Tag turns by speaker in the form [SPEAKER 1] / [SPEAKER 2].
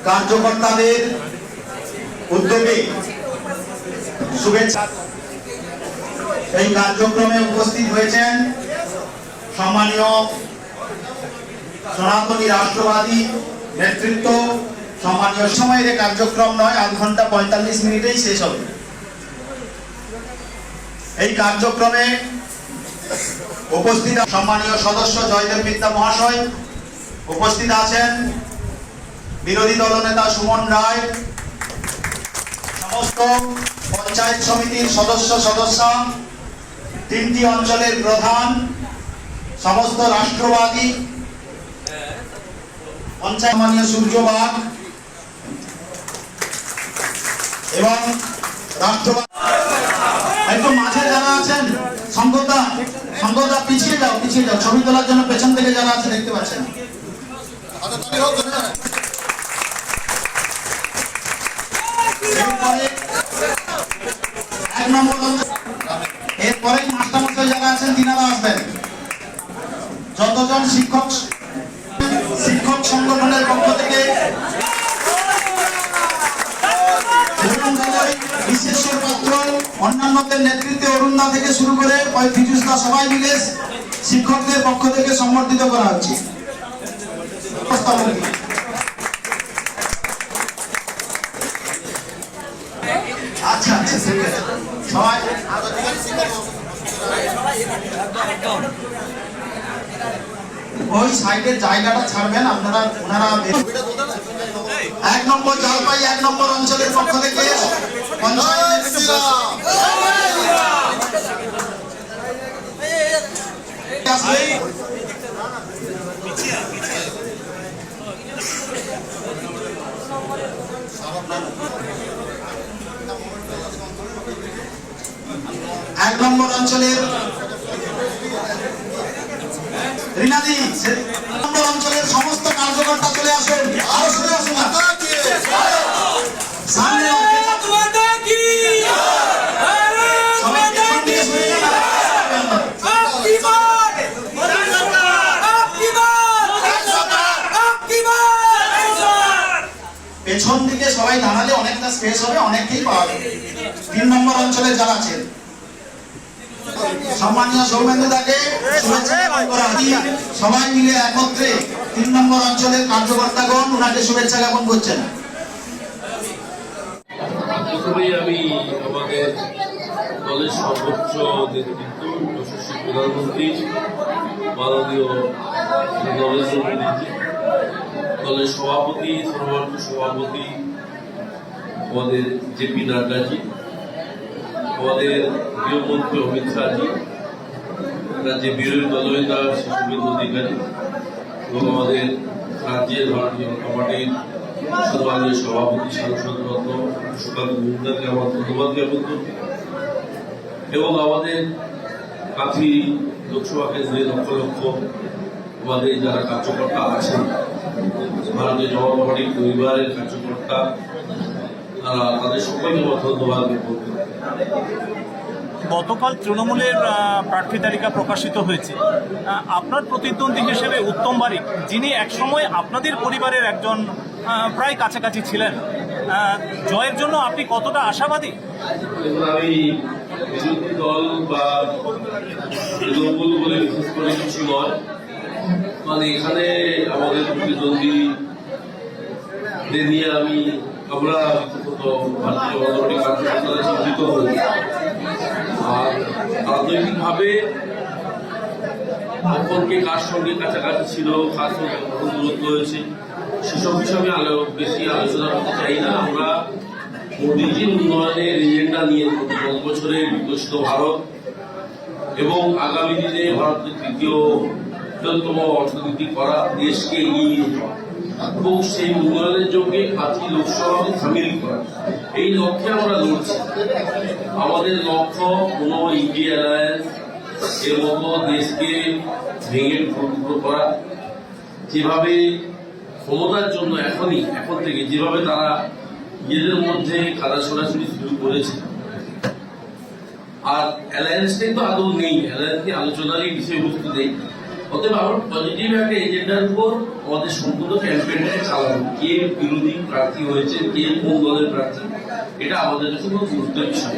[SPEAKER 1] কার্যকর্তাদের উদ্যোগে শুভেচ্ছা। এই কার্যক্রমে উপস্থিত হয়েছেন সম্মানীয় সনাতনী রাষ্ট্রবাদী নেতৃত্ব। সম্মানীয় সময়ের কার্যক্রম নয়, 8 ঘন্টা 45 মিনিটেই শেষ হবে। এই কার্যক্রমে উপস্থিত সম্মানীয় সদস্য জয়দেব মিত্র মহাশয়, উপস্থিত আছেন বিরোধী দলনেতা সুমন রায়, সমস্ত পঞ্চায়েত সমিতির সদস্যা, 3টি অঞ্চলের প্রধান, সমস্ত রাষ্ট্রবাদী পঞ্চায়েত মাননীয় সূর্যবাগ এবং রাষ্ট্রবাদী। একটু মাঝে যারা আছেন সংগতা পিছিয়ে যাও, ছবি তোলার জন্য পেছন থেকে যারা আছে দেখতে পাচ্ছেন। এরপরে মাস্টারমশাই যারা আছেন তিনারা আসবেন। যতজন শিক্ষক সংগঠনের পক্ষ থেকে বিশ্বেশ্বর পাত্র, অন্যান্যদের নেতৃত্বে অরুণদা থেকে শুরু করে ফিজুসদা সবাই মিলে শিক্ষকদের পক্ষ থেকে সম্বর্ধিত করা হচ্ছে। আচ্ছা আচ্ছা, ঠিক আছে সবাই ওই সাইডের জায়গাটা ছাড়বেন আপনারা। ওনারা 1 নম্বর জলপাই 1 নম্বর অঞ্চলের পক্ষ থেকে এক নম্বর অঞ্চলের রিনাদি, নম্বর অঞ্চলের সমস্ত কার্যকর্তা চলে আসুন। আরো সরে আসুন সামনে। পেছন দিকে সবাই দাঁড়ালে অনেকটা স্পেস হবে, অনেককেই পাওয়া যাবে। 3 নম্বর অঞ্চলে যারা আছেন সম্মানীয় সৌমেন্দ্রদাকে শুভেচ্ছা জ্ঞাপন করা হয়। সবাই মিলে একত্রে 3 নম্বর অঞ্চলের কার্যকর্তাগণ ওনাকে শুভেচ্ছা জ্ঞাপন করছেন।
[SPEAKER 2] আমি আমাদের দলের সর্বোচ্চ নেতৃত্ব যশস্বী প্রধানমন্ত্রী মাননীয় নরেন্দ্র মোদীজি, দলের সভাপতি সর্বার্থ সভাপতি আমাদের জেপি নাড্ডাজি, আমাদের গৃহমন্ত্রী অমিত শাহজি, রাজ্যের বিরোধী দলনেতা শুভেন্দু অধিকারী এবং আমাদের রাজ্যের ভারতীয় জনতা পার্টির সম্মানীয় সভাপতি সাংসদ রত্ন সুকান্ত মজুমদারকে আমার ধন্যবাদ জ্ঞাপন করছি এবং আমাদের কাঁথি লোকসভা কেন্দ্রে লক্ষ লক্ষ আমাদের যারা কার্যকর্তা আছেন, ভারতীয় জনতা পার্টির পরিবারের কার্যকর্তা, তাদের সকলকে আমার ধন্যবাদ জ্ঞাপন করছি।
[SPEAKER 3] গতকাল তৃণমূলের প্রার্থী তালিকা প্রকাশিত হয়েছে। আপনার প্রতিদ্বন্দ্বী হিসেবে উত্তম বারিক, যিনি একসময় আপনাদের পরিবারের একজন প্রায় কাছাকাছি ছিলেন, জয়ের জন্য আপনি কতটা আশাবাদী?
[SPEAKER 2] আমি বিরোধী দল বা তৃণমূল বলে বিশেষ করে কিছু নয়, মানে এখানে আমাদের প্রতিদ্বন্দ্বীদের নিয়ে আমরা ভারতীয় জনতা পার্টি কার্যকর্তারা চিন্তিত হই। আর রাজনৈতিকভাবে কখনকে কার সঙ্গে কাছাকাছি ছিল, কার সঙ্গে কখন দূরত্ব হয়েছে, সেসব বিষয়ে বেশি আলোচনা করতে চাই না। আমরা মোদীজির উন্নয়নের এজেন্ডা নিয়ে 10 বছরের বিকশিত ভারত এবং আগামী দিনে ভারতের তৃতীয় বৃহত্তম অর্থনীতি করা দেশকে এগিয়ে নিয়ে যাওয়া এবং সেই উন্নয়নের জন্য কাঁথি লোকসভাকে সামিল করা, এই লক্ষ্যে আমরা লড়ছি। আমাদের লক্ষ্য কোন ইন্ডিয়া অ্যালায়েন্স এর মতো দেশকে ভেঙে টুকরো করা। যেভাবে ক্ষমতার জন্য এখন থেকে যেভাবে তারা নিজেদের মধ্যে কাদা ছোড়াছুড়ি শুরু করেছে, আর অ্যালায়েন্সটাই তো আদৌ নেই, অ্যালায়েন্স আলোচনারই বিষয়বস্তু নেই। অতএব আমার পজিটিভ একটা এজেন্ডার উপর আমাদের সম্পূর্ণ ক্যাম্পেইনটাকে চালানো, কে বিরোধী প্রার্থী হয়েছে, কে কোন দলের প্রার্থী, এটা আমাদের কাছে কোনো গুরুত্বের বিষয়।